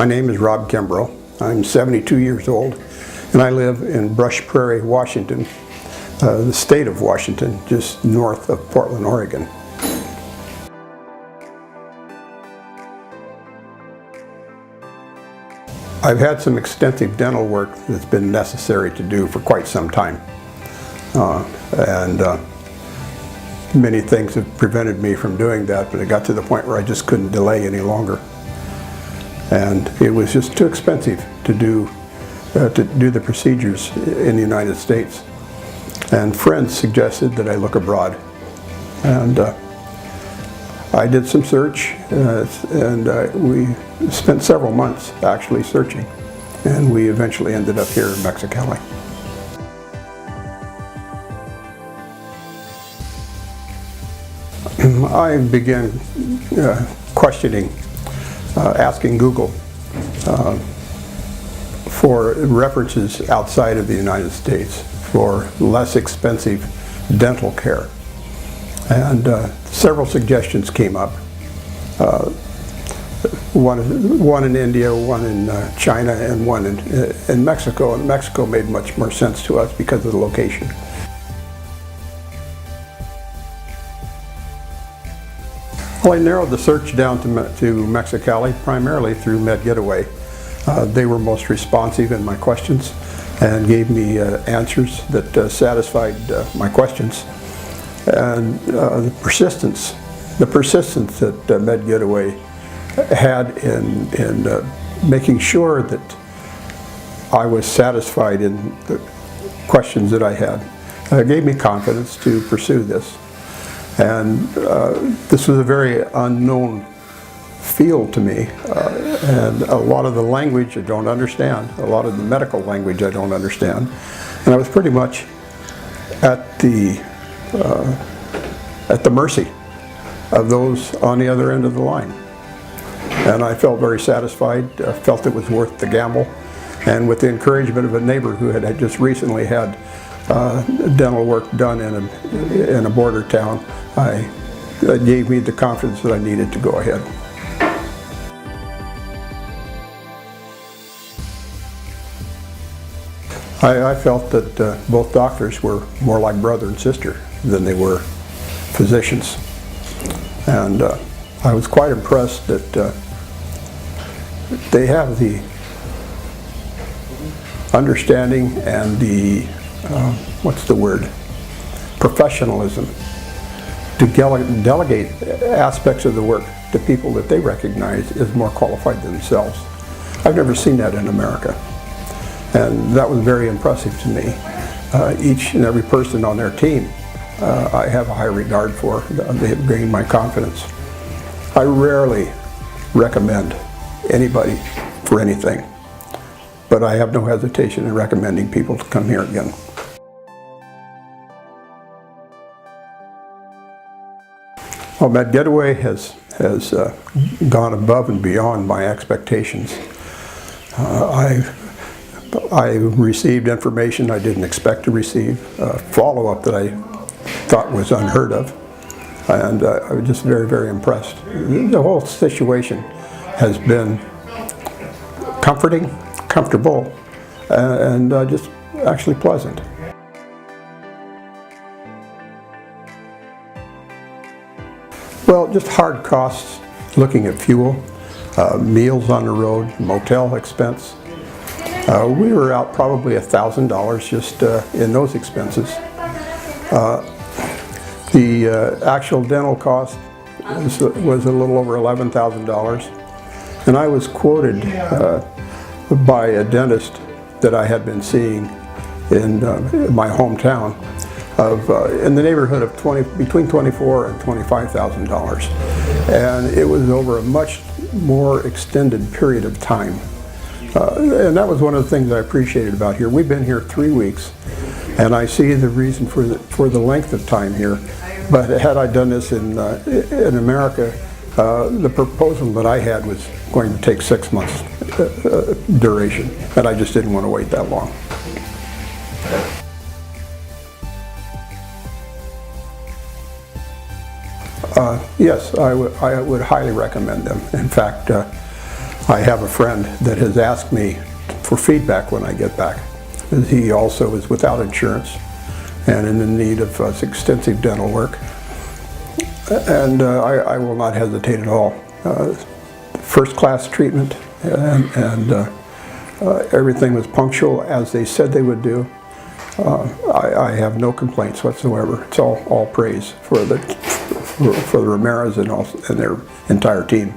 My name is Rob Kimbrough. I'm 72 years old, and I live in Brush Prairie, Washington, the state of Washington, just north of Portland, Oregon. I've had some extensive dental work that's been necessary to do for quite some time. Many things have prevented me from doing that, but it got to the point where I just couldn't delay any longer. And it was just too expensive to do the procedures in the United States. And friends suggested that I look abroad. And I did some search, and we spent several months actually searching. And we eventually ended up here in Mexicali. I began questioning, asking Google for references outside of the United States for less expensive dental care. And several suggestions came up. One in India, one in China, and one in Mexico. And Mexico made much more sense to us because of the location. Well, I narrowed the search down to Mexicali primarily through Medgetaway. They were most responsive in my questions and gave me answers that satisfied my questions. And the persistence that Medgetaway had in making sure that I was satisfied in the questions that I had gave me confidence to pursue this. And this was a very unknown field to me, and a lot of the language I don't understand, a lot of the medical language I don't understand, and I was pretty much at the mercy of those on the other end of the line. And I felt very satisfied, felt it was worth the gamble, and with the encouragement of a neighbor who had just recently had dental work done in a border town, that gave me the confidence that I needed to go ahead. I felt that both doctors were more like brother and sister than they were physicians. And I was quite impressed that they have the understanding and the, professionalism to delegate aspects of the work to people that they recognize as more qualified than themselves. I've never seen that in America, and that was very impressive to me. Each and every person on their team I have a high regard for. They have gained my confidence. I rarely recommend anybody for anything, but I have no hesitation in recommending people to come here again. Well, Medgetaway has gone above and beyond my expectations. I received information I didn't expect to receive, follow-up that I thought was unheard of, and I was just very, very impressed. The whole situation has been comforting, comfortable, and just actually pleasant. Well, just hard costs, looking at fuel, meals on the road, motel expense. We were out probably $1,000 just in those expenses. The actual dental cost was a little over $11,000. And I was quoted by a dentist that I had been seeing in my hometown of in the neighborhood of between $24,000 and $25,000, and it was over a much more extended period of time. And that was one of the things I appreciated about here. We've been here 3 weeks, and I see the reason for the length of time here. But had I done this in America, the proposal that I had was going to take 6 months duration, and I just didn't want to wait that long. Yes, I would highly recommend them. In fact, I have a friend that has asked me for feedback when I get back. He also is without insurance and in the need of extensive dental work. And I will not hesitate at all. First-class treatment, and everything was punctual as they said they would do. I have no complaints whatsoever. It's all praise for the Ramirez and their entire team.